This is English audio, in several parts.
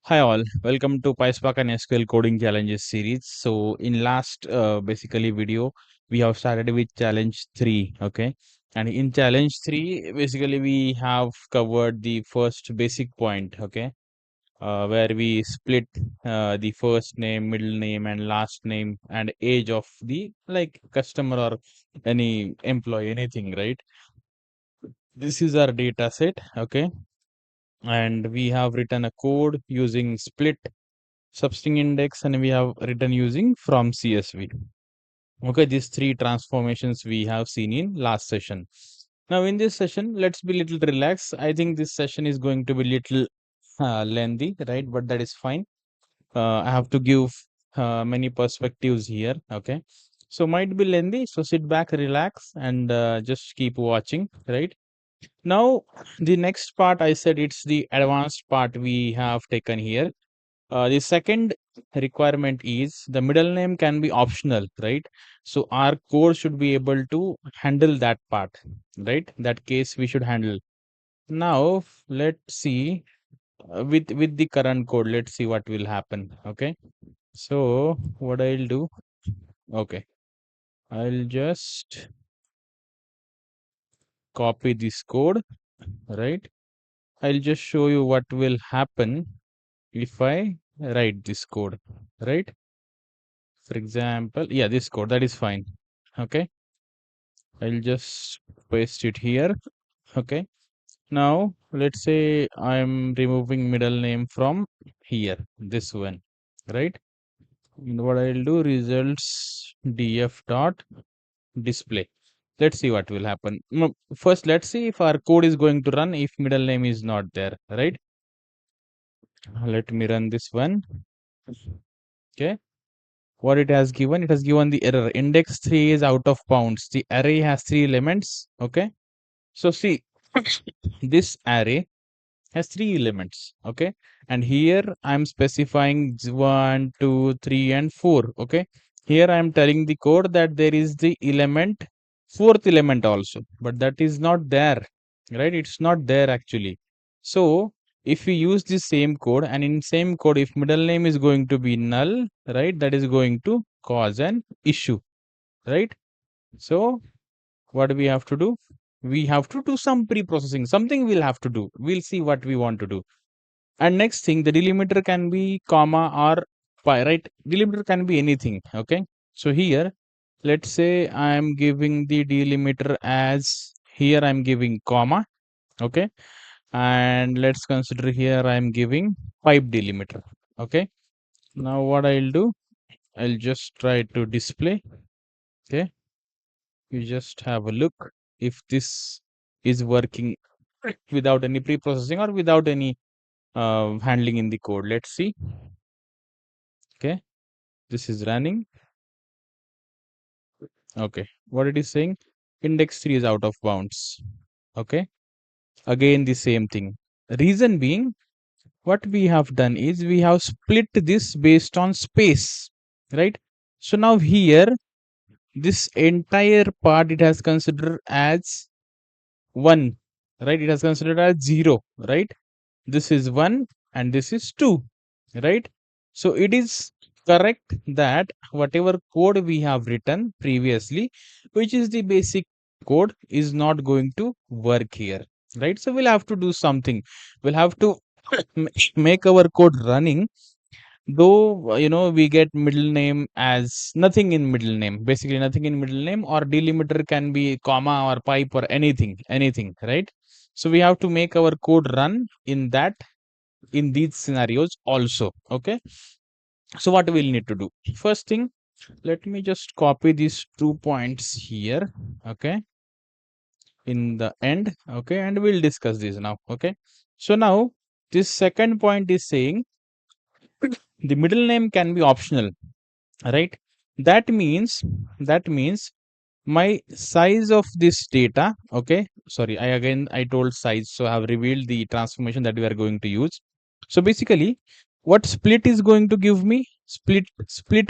Hi all, welcome to PySpark and SQL coding challenges series. So in last basically video, we have started with challenge 3, okay? And in challenge 3, basically we have covered the first basic point, okay? Where we split the first name, middle name and last name and age of the like customer or any employee, anything, right? This is our data set, okay? And we have written a code using split substring index and we have written using from CSV. Okay, these three transformations we have seen in last session. Now in this session, let's be little relaxed. I think this session is going to be little lengthy, right? But that is fine. I have to give many perspectives here. Okay, so might be lengthy. So sit back, relax, and just keep watching. Right now, the next part I said it's the advanced part we have taken here. The second requirement is the middle name can be optional, right? So our code should be able to handle that part, right? That case we should handle. Now let's see with the current code. Let's see what will happen. Okay. So what I'll do? Okay, I'll just copy this code, right? I'll just show you what will happen if I write this code, right? For example, yeah, this code that is fine. Okay, I'll just paste it here. Okay, now let's say I'm removing middle name from here, this one, right? And what I'll do, results df dot display. Let's see what will happen. No, first, let's see if our code is going to run if middle name is not there, right? Let me run this one. Okay, what it has given the error index 3 is out of bounds. The array has 3 elements. Okay, so see, this array has 3 elements. Okay, and here I'm specifying 1, 2, 3, and 4. Okay, here I'm telling the code that there is the element, fourth element also, but that is not there, right? It's not there actually. So if we use the same code, and in same code, if middle name is going to be null, right, that is going to cause an issue, right? So what we have to do, we have to do some pre-processing, something we'll have to do. We'll see what we want to do. And next thing, the delimiter can be comma or pi, right? Delimiter can be anything. Okay, so here let's say I'm giving the delimiter as, here I'm giving comma. Okay, and let's consider here I'm giving pipe delimiter. Okay, now what I'll do, I'll just try to display. Okay, you just have a look if this is working without any pre-processing or without any handling in the code. Let's see. Okay, this is running. Okay, what it is saying, index 3 is out of bounds. Okay, again the same thing. Reason being, what we have done is we have split this based on space, right? So now here, this entire part it has considered as 1, right? It has considered as 0, right? This is 1 and this is 2, right? So it is correct that whatever code we have written previously, which is the basic code, is not going to work here, right? So we'll have to do something. We'll have to make our code running, though we get middle name as nothing in middle name, basically nothing in middle name, or delimiter can be comma or pipe or anything, right? So we have to make our code run in that, in these scenarios also. Okay, so what we'll need to do, first thing, let me just copy these 2 points here. Okay, in the end. Okay, and we'll discuss this now. Okay, so now this second point is saying the middle name can be optional, right? That means my size of this data. Okay, sorry, I told size, so I have revealed the transformation that we are going to use. So basically, what split is going to give me, split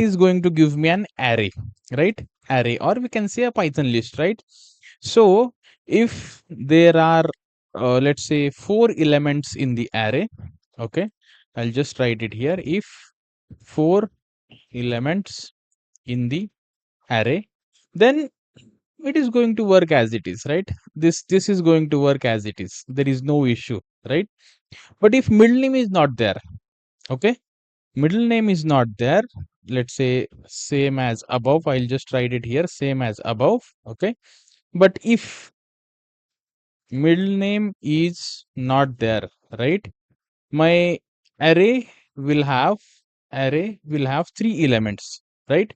is going to give me an array, right? Array, or we can say a Python list, right? So if there are let's say 4 elements in the array. Okay, I'll just write it here. If 4 elements in the array, then it is going to work as it is, right? This is going to work as it is. There is no issue, right? But if middle name is not there, okay, middle name is not there, let's say same as above, I'll just write it here, same as above, okay. But if middle name is not there, right, my array will have array will have 3 elements, right?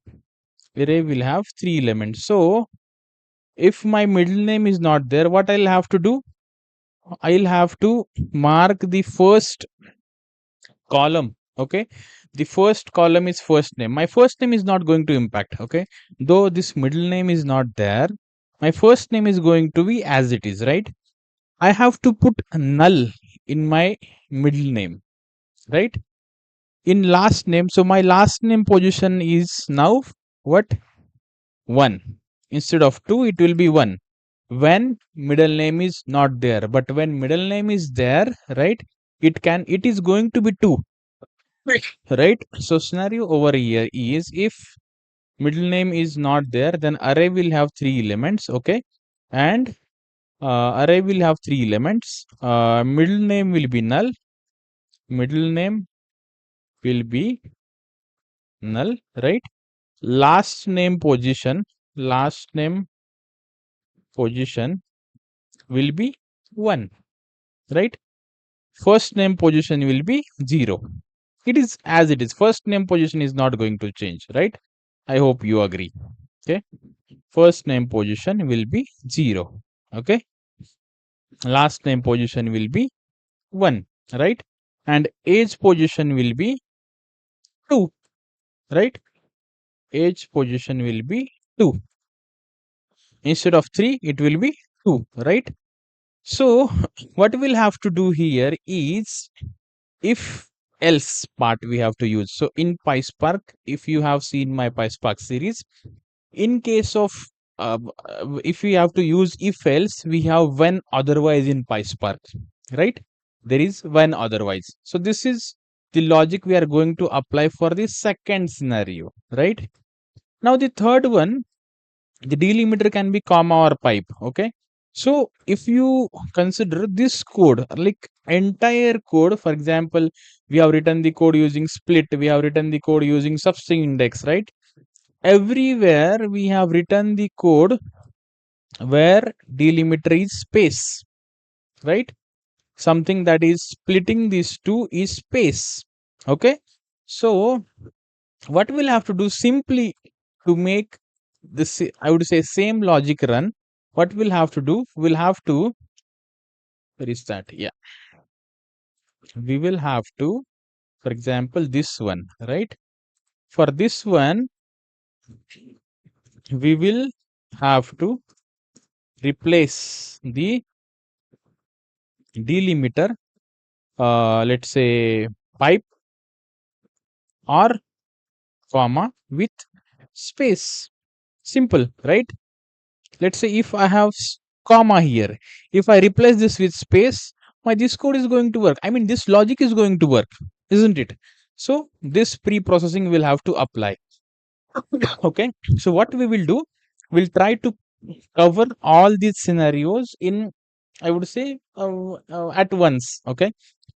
Array will have 3 elements. So if my middle name is not there, what I'll have to do, I'll have to mark the first column, okay. The first column is first name. My first name is not going to impact, okay, though this middle name is not there, my first name is going to be as it is, right? I have to put null in my middle name, right? In last name, so my last name position is now what, 1. Instead of 2, it will be 1 when middle name is not there. But when middle name is there, right, it is going to be 2, right? So scenario over here is, if middle name is not there, then array will have 3 elements, okay. And array will have 3 elements. Middle name will be null, middle name will be null, right? Last name position will be 1, right? First name position will be 0. It is as it is. First name position is not going to change, right? I hope you agree. Okay. First name position will be 0. Okay. Last name position will be 1, right? And age position will be 2, right? Age position will be 2. Instead of 3, it will be 2, right? So what we'll have to do here is, if else part we have to use. So in PySpark, if you have seen my PySpark series, in case of if we have to use if else, we have when otherwise in PySpark, right? There is when otherwise. So this is the logic we are going to apply for the second scenario, right? Now the third one, the delimiter can be comma or pipe, okay. So if you consider this code, like entire code, for example, we have written the code using split, we have written the code using substring index, right? Everywhere we have written the code where delimiter is space, right? Something that is splitting these two is space, okay. So what we'll have to do, simply to make this, I would say, same logic run, what we'll have to do, we'll have to, where is that, yeah, we will have to, for example, this one, right? For this one, we will have to replace the delimiter, let's say pipe or comma with space. Simple, right? Let's say if I have comma here, if I replace this with space, my this code is going to work. I mean, this logic is going to work, isn't it? So this pre-processing will have to apply. Okay. So what we will do, we'll try to cover all these scenarios in, I would say, at once. Okay.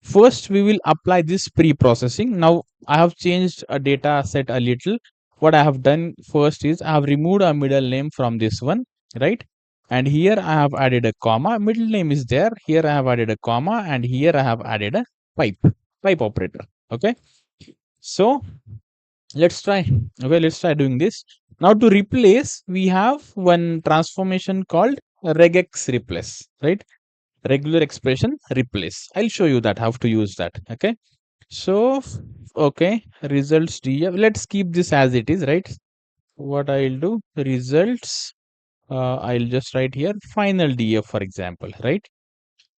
First, we will apply this pre-processing. Now, I have changed a data set a little. What I have done first is, I have removed a middle name from this one, right? And here I have added a comma. Middle name is there. Here I have added a comma, and here I have added a pipe operator. Okay. So let's try. Okay, let's try doing this. Now to replace, we have one transformation called regex replace, right? Regular expression replace. I'll show you that how to use that. Okay. So okay, results df. Let's keep this as it is, right? What I'll do, results. I'll just write here final df, for example, right?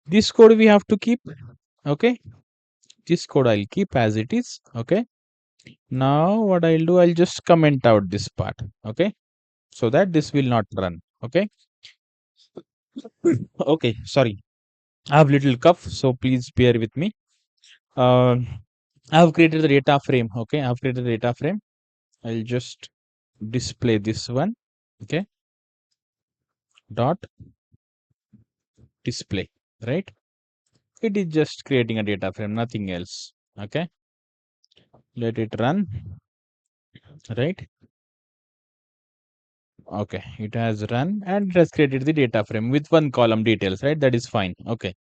This code we have to keep. Okay. This code I'll keep as it is. Okay. Now what I'll do, I'll just comment out this part, okay, so that this will not run, okay. Okay, sorry, I have little cough, so please bear with me. uh, I have created the data frame. Okay, I have created the data frame. I'll just display this one. Okay, dot display, right? It is just creating a data frame, nothing else. Okay, let it run, right? Okay, it has run and it has created the data frame with one column details, right? That is fine. Okay,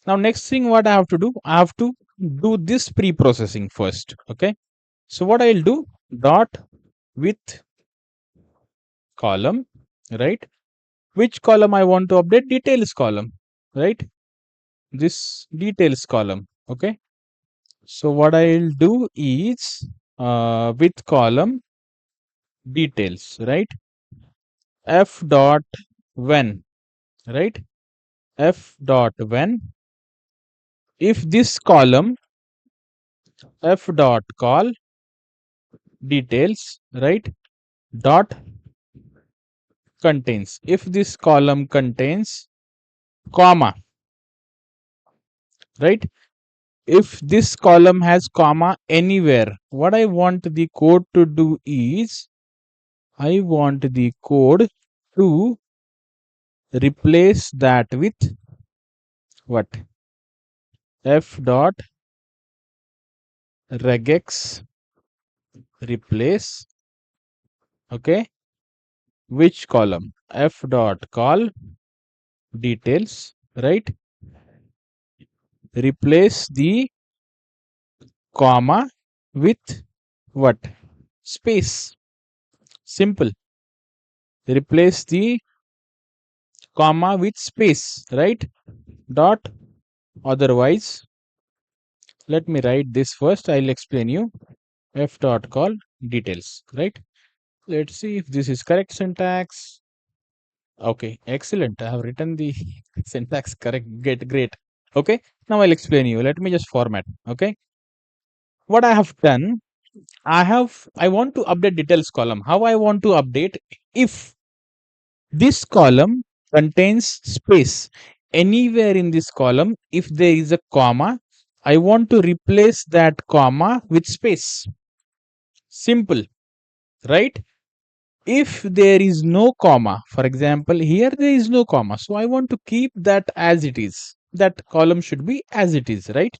now next thing what I have to do, I have to do this pre-processing first. Okay, so what I'll do, dot with column, right? Which column I want to update? Details column, right? This details column. Okay, so what I'll do is with column details, right? F.when, right? F.when. If this column F.col details, right? Dot contains. If this column contains comma, right? If this column has comma anywhere, what I want the code to do is I want the code to replace that with what? F dot regex replace, okay, which column? F dot col details, right? Replace the comma with what? Space. Simple. Replace the comma with space, right? Dot. Otherwise, let me write this first. I'll explain you. F dot col details, right? Let's see if this is correct syntax. Okay, excellent. I have written the syntax correct. Get great. Okay, now I'll explain you. Let me just format. Okay, what I have done, I want to update details column. How I want to update? If this column contains space anywhere in this column, if there is a comma, I want to replace that comma with space. Simple, right? If there is no comma, for example, here there is no comma, so I want to keep that as it is. That column should be as it is, right?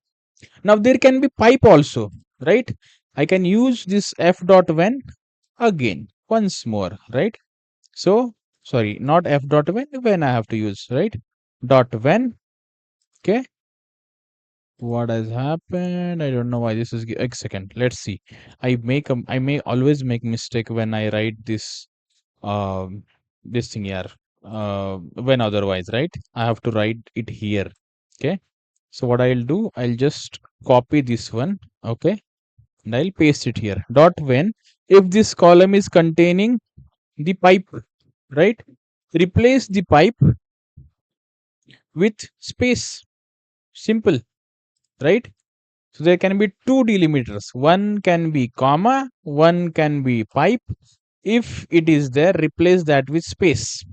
Now there can be pipe also, right? I can use this f.when again once more, right? So sorry, not f.when I have to use, right? Dot when. Okay, what has happened? I don't know why this is a second. Let's see. I may always make mistake when I write this thing here, when otherwise, right? I have to write it here. Okay, so what I'll do, I'll just copy this one. Okay, and I'll paste it here. Dot when, if this column is containing the pipe, right? Replace the pipe with space. Simple, right? So there can be two delimiters. One can be comma, one can be pipe. If it is there, replace that with space,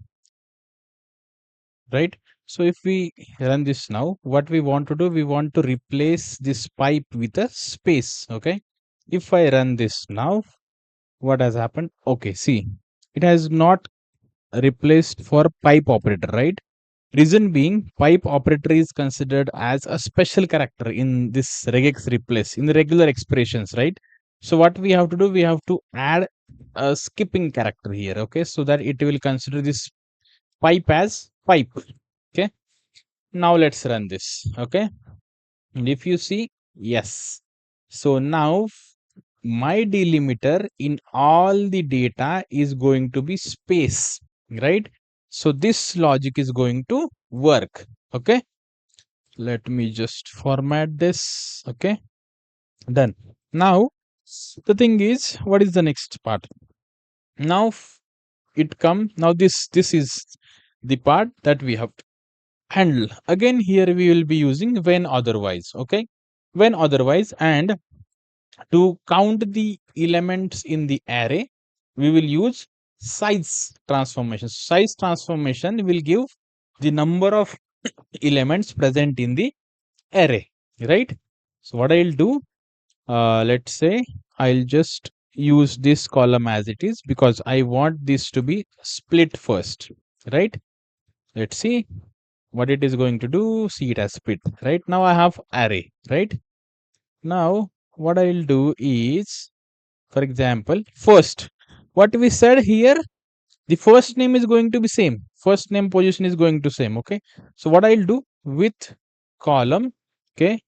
right? So if we run this now, what we want to do, we want to replace this pipe with a space. Okay, if I run this now, what has happened? Okay, see, it has not replaced for pipe operator, right? Reason being, pipe operator is considered as a special character in this regex replace in the regular expressions, right? So what we have to do, we have to add a skipping character here, okay, so that it will consider this pipe as pipe. Okay, now let's run this. Okay, and if you see, yes, so now my delimiter in all the data is going to be space, right? So this logic is going to work. Okay, let me just format this. Okay, done. Now the thing is, what is the next part? Now it come, now this is the part that we have to handle. Again, here we will be using when otherwise. Okay, when otherwise, and to count the elements in the array, we will use size transformation. Size transformation will give the number of elements present in the array, right? So what I'll do, let's say I'll just use this column as it is because I want this to be split first, right? Let's see what it is going to do. See it as split, right? Now I have array, right? Now what I'll do is, for example, first, what we said here, the first name is going to be same. First name position is going to same, okay? So what I'll do with column, okay,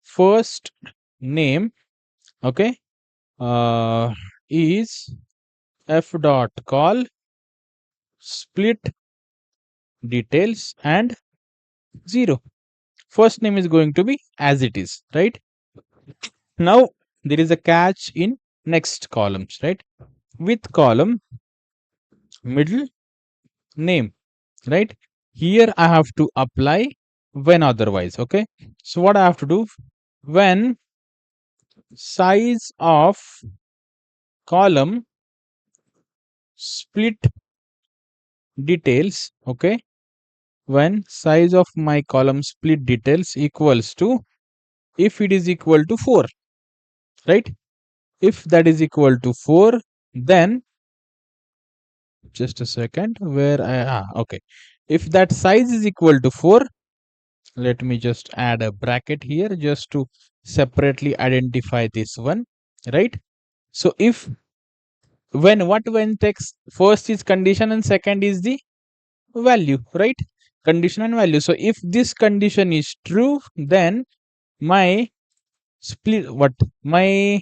first name, okay, is F.col split details and 0. First name is going to be as it is, right? Now there is a catch in next columns, right? With column middle name, right? Here I have to apply when otherwise, okay? So what I have to do, when size of column split details, okay? When size of my column split details equals to, if it is equal to 4, right? If that is equal to 4, then just a second, where okay. If that size is equal to 4, let me just add a bracket here just to separately identify this one, right? So if when text first is condition and second is the value, right? Condition and value. So if this condition is true, then my split what my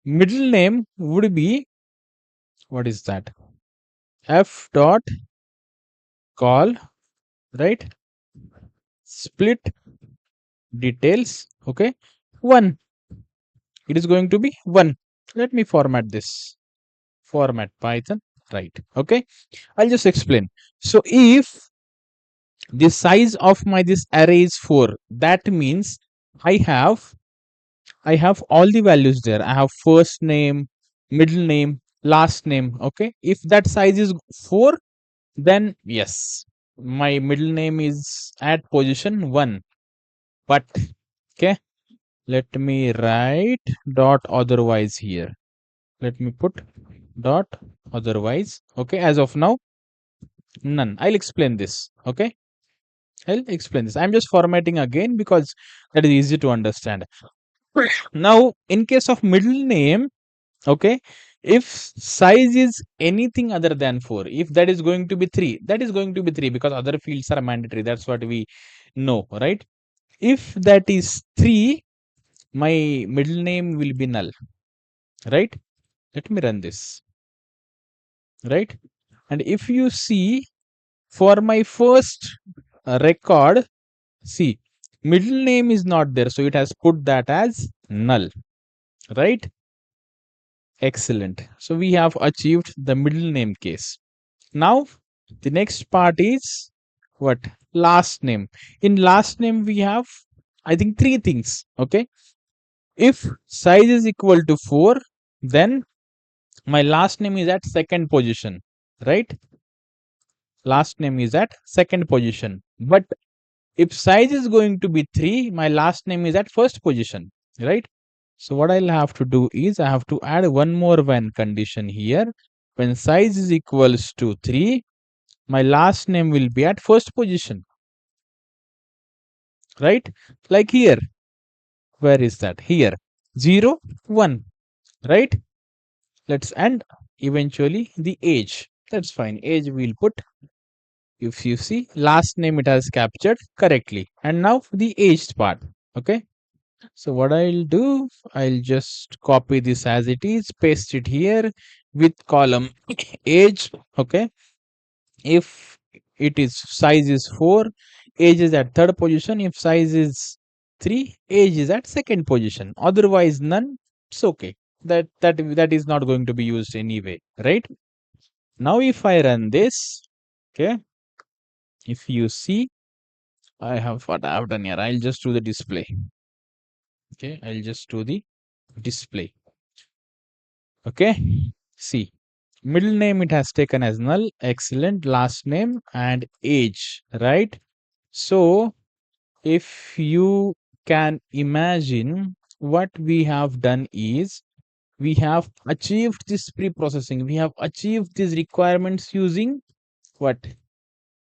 middle name would be, what is that, F dot call, right, split details, okay, 1. It is going to be 1. Let me format this, format Python, right? Okay, I'll just explain. So if the size of my this array is 4, that means i have I have all the values there. I have first name, middle name, last name, okay? If that size is 4, then yes, my middle name is at position 1. But okay, let me write dot otherwise here. Let me put dot otherwise, okay? As of now, none. I'll explain this, okay? I'll explain this. I'm just formatting again because that is easy to understand. Now, in case of middle name, okay, if size is anything other than 4, if that is going to be 3, that is going to be 3 because other fields are mandatory. That's what we know, right? If that is 3, my middle name will be null, right? Let me run this, right? And if you see, for my first record, see, middle name is not there, so it has put that as null, right? Excellent. So we have achieved the middle name case. Now the next part is what? Last name. In last name we have, I think, 3 things, okay? If size is equal to 4, then my last name is at second position, right? Last name is at second position. But if size is going to be 3, my last name is at first position, right? So what I'll have to do is I have to add one more when condition here. When size is equals to 3, my last name will be at first position, right? Like here. Where is that? Here. 0, 1, right? Let's end eventually the age. That's fine. Age we'll put. If you see, last name it has captured correctly. And now the aged part. Okay. So what I'll do, I'll just copy this as it is, paste it here with column age. Okay. If it is size is 4, age is at third position. If size is 3, age is at second position. Otherwise none, it's okay. That is not going to be used anyway, right? Now if I run this, okay, if you see, I have what I have done here. I'll just do the display. Okay, I'll just do the display. Okay, see, middle name it has taken as null. Excellent. Last name and age, right? So if you can imagine, what we have done is we have achieved this pre-processing. We have achieved these requirements using what?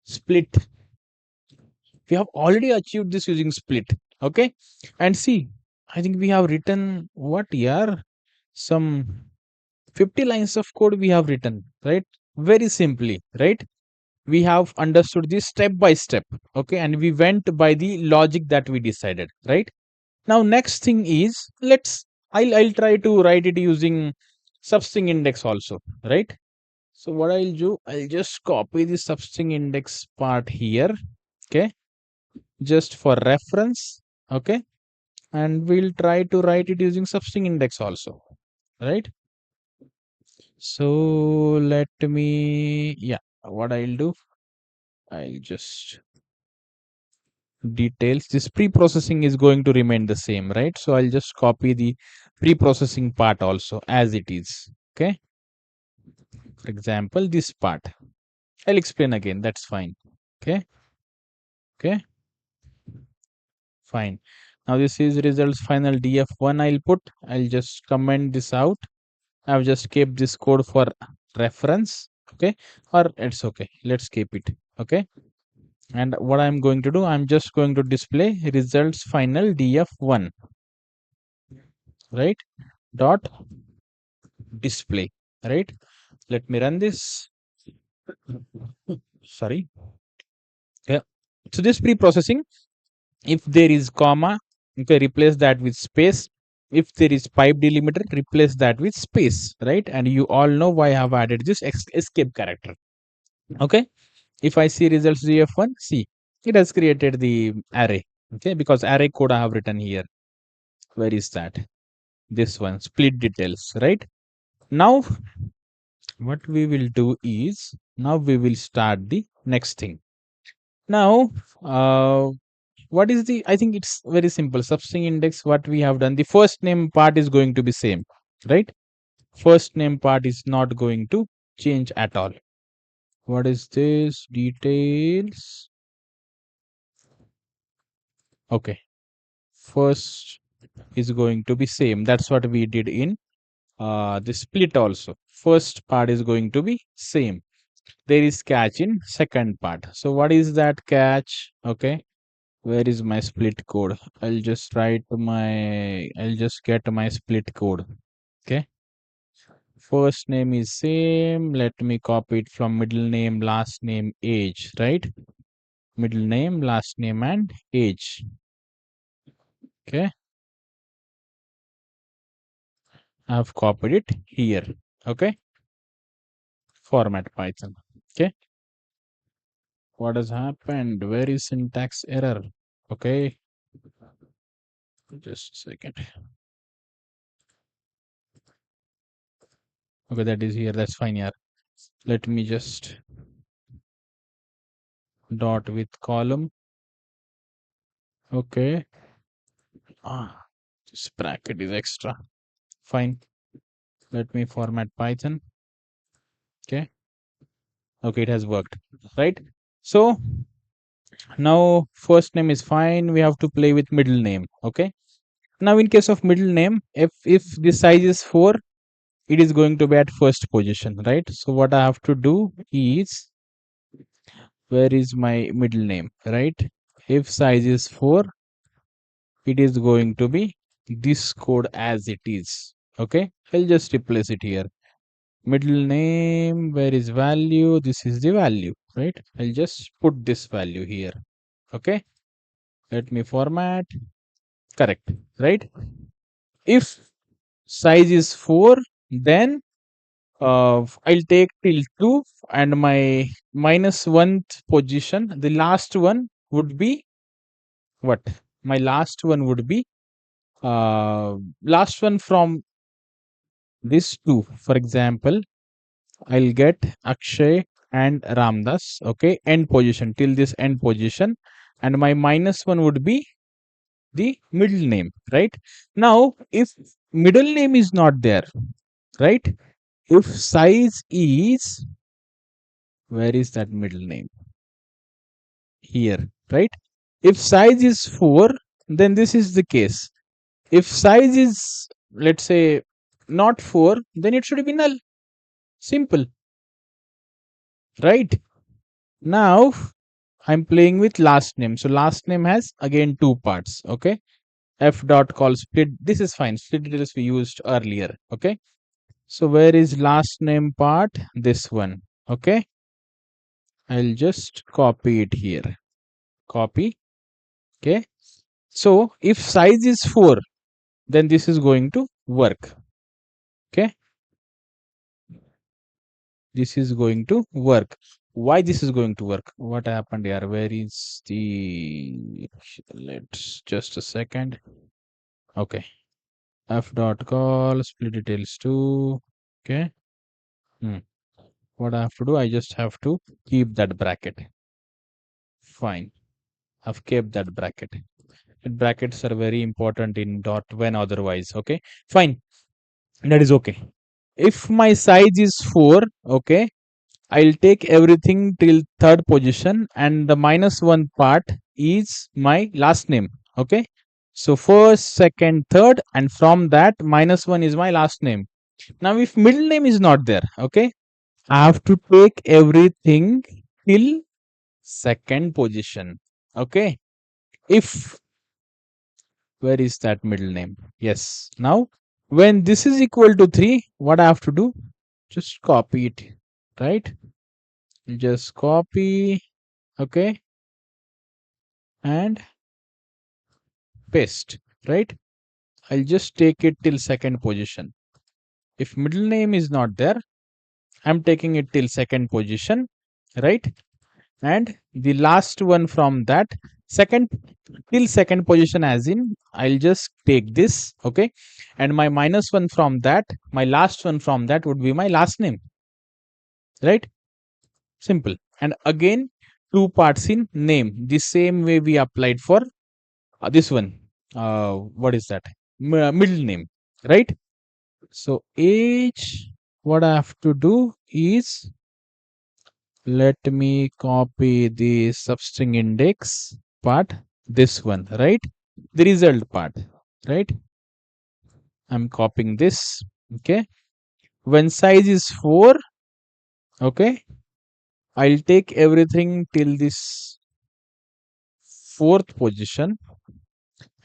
Split. We have already achieved this using split. Okay. And see, I think we have written what here? Some 50 lines of code we have written, right? Very simply, right? We have understood this step by step. Okay. And we went by the logic that we decided, right? Now, next thing is I'll try to write it using substring index also, right? So what I'll do, I'll just copy the substring index part here, okay, just for reference, okay, and we'll try to write it using substring index also, right? So let me, yeah, what I'll do, I'll just details. This pre-processing is going to remain the same, right? So I'll just copy the pre-processing part also as it is, okay? For example, this part. I'll explain again, that's fine, okay? Okay, fine. Now this is results final df1 I'll put. I'll just comment this out. I've just kept this code for reference, okay? Or it's okay, let's keep it, okay? And what I'm going to do, I'm just going to display results final df1, right? Dot display, right? Let me run this. Sorry. Yeah. So this pre-processing, if there is comma, okay, replace that with space. If there is pipe delimiter, replace that with space, right? And you all know why I have added this escape character. Okay. If I see results df1, see, it has created the array. Okay, because array code I have written here. Where is that? This one, split details, right? Now what we will do is, now we will start the next thing. Now what is the, I think it's very simple, substring index. What we have done, the first name part is going to be same, right? First name part is not going to change at all. What is this? Details. Okay, first is going to be same. That's what we did in the split also. First part is going to be same. There is catch in second part. So what is that catch? Okay, where is my split code? I'll just get my split code. Okay, first name is same. Let me copy it from middle name, last name, age, right? Middle name, last name, and age. Okay, I've copied it here. Okay, format Python. Okay, what has happened? Where is syntax error? Okay, just a second. Okay, that is here. That's fine, yeah. Let me just dot with column. Okay. This bracket is extra. Fine. Let me format Python. Okay. Okay, it has worked. Right. So now first name is fine. We have to play with middle name. Okay. Now in case of middle name, if the size is 4, it is going to be at first position, right? So what I have to do is, where is my middle name, right? If size is 4, it is going to be this code as it is. Okay, I'll just replace it here. Middle name, where is value? This is the value, right? I'll just put this value here. Okay, let me format. Correct, right? If size is 4, then I'll take till 2, and my minus 1th position, the last one would be what? My last one would be last one from this 2. For example, I'll get Akshay and Ramdas. Okay, end position till this end position, and my minus 1 would be the middle name, right? Now, if middle name is not there, right? If size is, where is that middle name? Here, right? If size is 4, then this is the case. If size is, let's say, not 4, then it should be null. Simple, right? Now I'm playing with last name. So last name has again two parts. Okay. F.col split. This is fine. Split details we used earlier. Okay. So where is last name part? This one. Okay. I'll just copy it here. Copy. Okay. So if size is 4, then this is going to work. Okay. This is going to work. Why this is going to work? What happened here? Where is the, let's just a second. Okay. F.col split details 2. Okay. What I have to do? I just have to keep that bracket. Fine. I've kept that bracket. Brackets are very important in .when otherwise. Okay. Fine. That is okay. If my size is 4, okay, I'll take everything till third position, and the -1 part is my last name. Okay. So first, second, third, and from that -1 is my last name. Now if middle name is not there, okay, I have to take everything till second position. Okay. If, where is that middle name? Yes. Now when this is equal to 3, what I have to do? Just copy it, right? Just copy, okay, and paste, right? I'll just take it till second position. If middle name is not there, I'm taking it till second position, right? And the last one from that second till second position, as in I'll just take this, okay, and my -1 from that, my last one from that would be my last name, right? Simple. And again, two parts in name, the same way we applied for this one. What is that? Middle name, right? So age, what I have to do is, let me copy the substring index part, this one, right? The result part, right? I'm copying this, okay? When size is 4, okay, I'll take everything till this fourth position,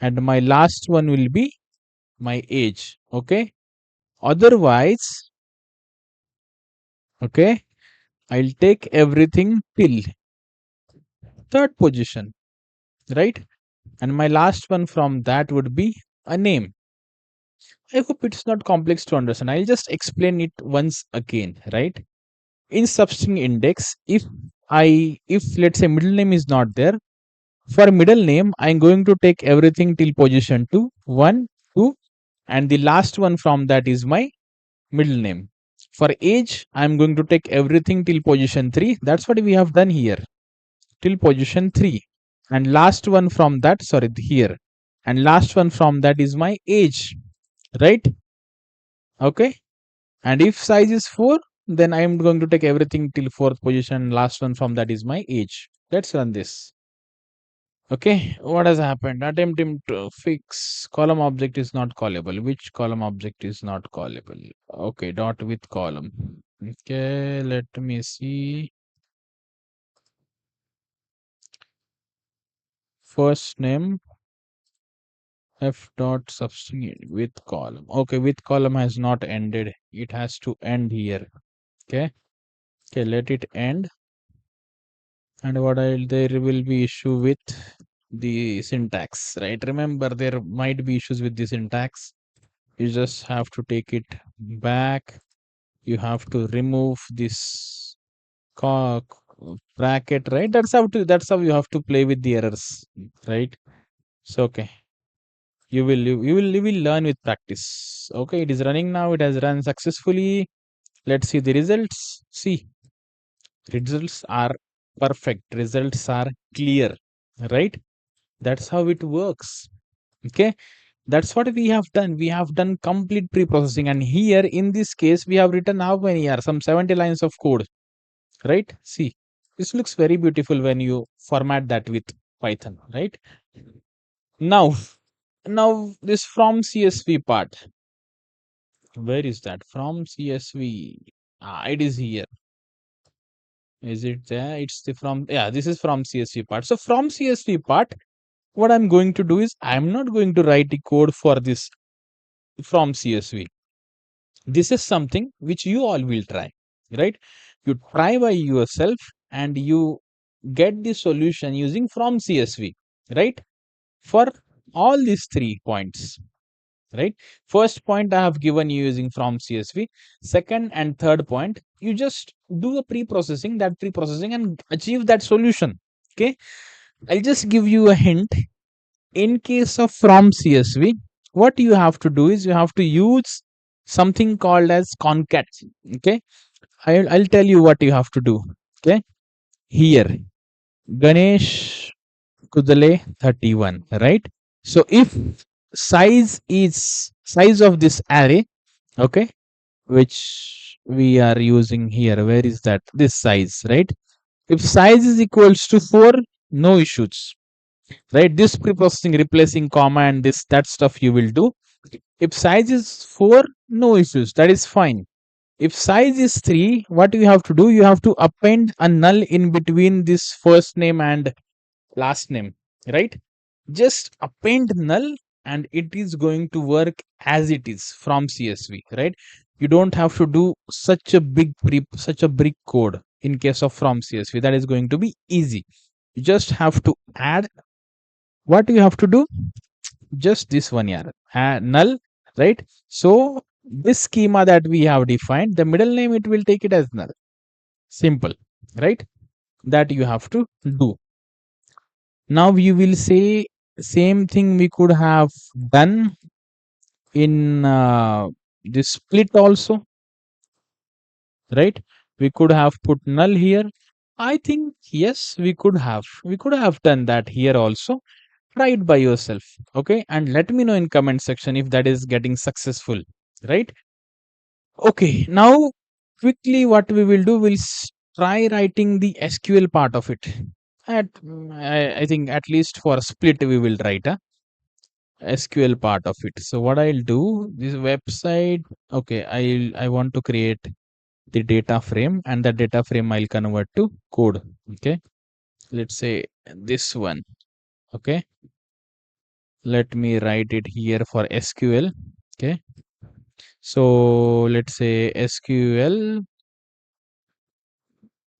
and my last one will be my age, okay? Otherwise, okay, I'll take everything till third position, right? And my last one from that would be a name. I hope it's not complex to understand. I'll just explain it once again, right? In substring index, if let's say middle name is not there, for middle name, I'm going to take everything till position 2, 1, 2, and the last one from that is my middle name. For age, I'm going to take everything till position 3. That's what we have done here, till position 3. And last one from that, sorry, here. And last one from that is my age, right? Okay. And if size is 4, then I am going to take everything till fourth position. Last one from that is my age. Let's run this. Okay, what has happened? Attempt to fix column object is not callable. Which column object is not callable? Okay, dot with column. Okay, let me see. First name f dot substring with column. Okay, with column has not ended. It has to end here. Okay. Okay, let it end. And what I'll, there will be issue with the syntax, right? Remember, there might be issues with the syntax. You just have to take it back. You have to remove this bracket, right? That's how you have to play with the errors, right? So okay, you will learn with practice. Okay, it is running now. It has run successfully. Let's see the results. See, results are perfect. Results are clear, right? That's how it works. Okay, that's what we have done. We have done complete pre-processing, and here in this case we have written how many are some 70 lines of code, right? See, this looks very beautiful when you format that with Python, right? Now Now this from CSV part, where is that from CSV? It is here. Is it there? It's the from, yeah, this is from CSV part. So from CSV part, what I'm going to do is I'm not going to write the code for this from CSV. This is something which you all will try, right? You try by yourself and you get the solution using from CSV, right? For all these 3 points, right? First point I have given you using from CSV. Second and third point, you just do a pre-processing, and achieve that solution. Okay. I'll just give you a hint. In case of from CSV, what you have to do is you have to use something called as concat. Okay. I'll tell you what you have to do. Okay. Here, Ganesh Kudale 31, right? So if size of this array, okay, which we are using here, where is that? This size, right? If size is equals to 4, no issues, right? This pre-processing, replacing comma and this, that stuff you will do. If size is 4, no issues, that is fine. If size is 3, what you have to do, you have to append a null in between this first name and last name, right? Just append null and it is going to work as it is from CSV, right? You don't have to do such a big code in case of from CSV. That is going to be easy. You just have to add, what you have to do, just this one here, null, right? So this schema that we have defined, the middle name, it will take it as null. Simple, right? That you have to do. Now you will say same thing we could have done in this split also, right? We could have put null here. I think yes, we could have done that here also. Try it by yourself, okay, and let me know in comment section if that is getting successful, right? Okay, now quickly what we will do, try writing the SQL part of it. I think at least for a split we will write a SQL part of it. So what I'll do, this website, okay, I want to create the data frame, and the data frame I'll convert to code. Okay, let's say this one. Okay, let me write it here for SQL. Okay, so let's say SQL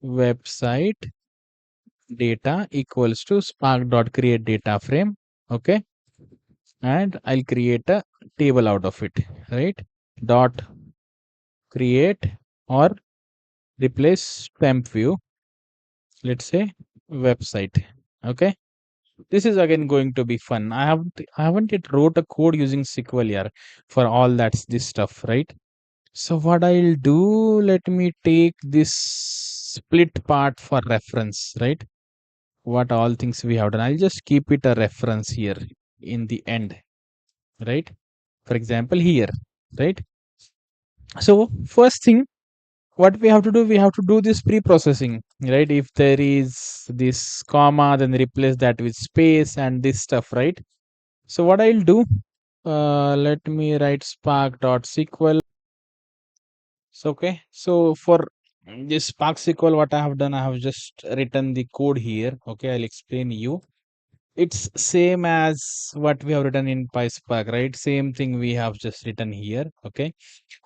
website data equals to spark.create data frame. Okay, and I'll create a table out of it, right? Dot create or replace temp view, let's say website. Okay, this is again going to be fun. I haven't yet wrote a code using SQL here for all that's this stuff, right? So what I'll do, let me take this split part for reference, right? What all things we have done, I'll just keep it a reference here in the end, right? For example here, right? So first thing, what we have to do, we have to do this pre-processing, right? If there is this comma, then replace that with space and this stuff, right? So what I'll do, let me write spark.sql. So okay, so for this spark.sql, what I have done, I have just written the code here. Okay, I'll explain you. It's same as what we have written in pyspark, right? Same thing we have just written here. Okay,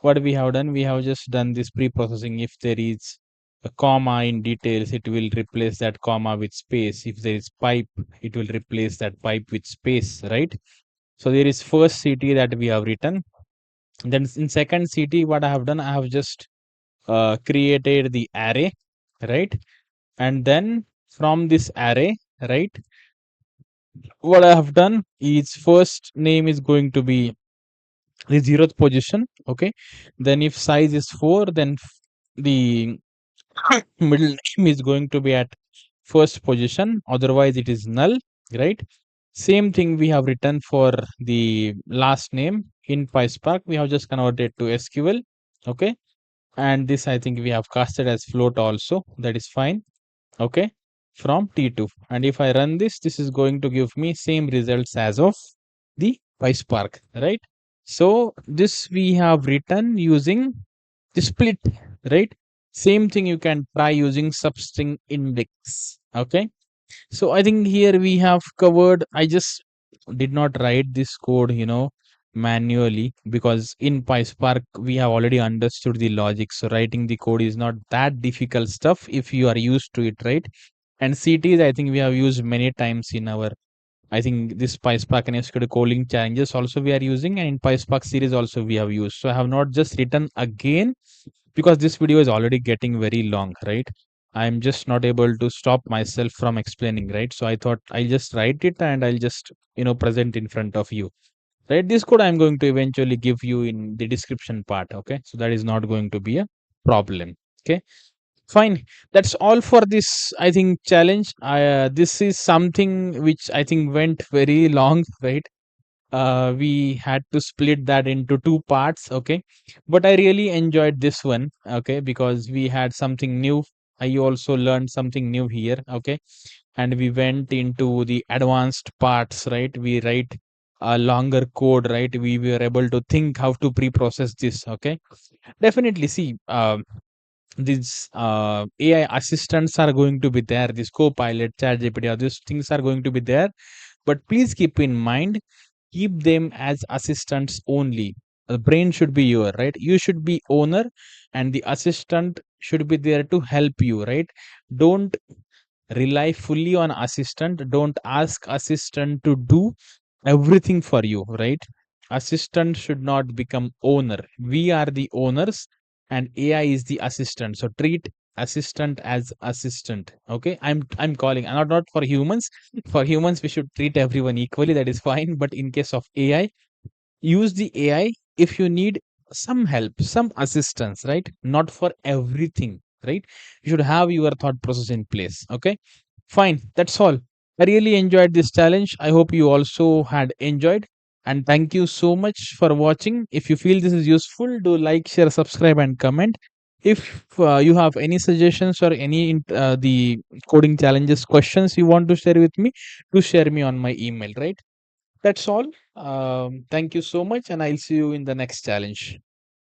what we have done, we have just done this pre-processing. If there is a comma in details, it will replace that comma with space. If there is pipe, it will replace that pipe with space, right? So there is first CT that we have written. Then in second CT, what I have done, I have just created the array, right? And then from this array, right, what I have done is first name is going to be the 0th position. Okay, then if size is 4, then the middle name is going to be at first position, otherwise it is null, right? Same thing we have written for the last name in pyspark. We have just converted to SQL. Okay, and this I think we have casted as float also, that is fine. Okay, from T2, and if I run this, this is going to give me same results as of the PySpark, right? So this we have written using the split, right? Same thing you can try using substring index. Okay. So I think here we have covered. I just did not write this code, manually, because in PySpark we have already understood the logic. So writing the code is not that difficult stuff if you are used to it, right? And CTs, I think we have used many times in our, I think this PySpark and SQL coding challenges also we are using, and in PySpark series also we have used. So I have not just written again because this video is already getting very long, right? I'm just not able to stop myself from explaining, right? So I thought I'll just write it and I'll just, present in front of you. Right? This code I'm going to eventually give you in the description part. Okay. So that is not going to be a problem. Okay. Fine. That's all for this, I think, challenge. This is something which I think went very long, right? We had to split that into two parts. Okay. But I really enjoyed this one. Okay. Because we had something new. I also learned something new here. Okay. And we went into the advanced parts, right? We write a longer code, right? We were able to think how to pre-process this. Okay. Definitely. See, these AI assistants are going to be there. This Copilot, ChatGPT, all these things are going to be there. But please keep in mind, keep them as assistants only. The brain should be your, right? You should be owner, and the assistant should be there to help you, right? Don't rely fully on assistant. Don't ask assistant to do everything for you, right? Assistant should not become owner. We are the owners and AI is the assistant. So treat assistant as assistant. Okay, I'm calling, not for humans. For humans we should treat everyone equally, that is fine. But in case of AI, use the AI if you need some help, some assistance, right? Not for everything, right? You should have your thought process in place. Okay, fine. That's all. I really enjoyed this challenge. I hope you also had enjoyed. And thank you so much for watching. If you feel this is useful, do like, share, subscribe, and comment. If you have any suggestions or any the coding challenges questions you want to share with me, do share me on my email, right? That's all. Thank you so much, and I'll see you in the next challenge.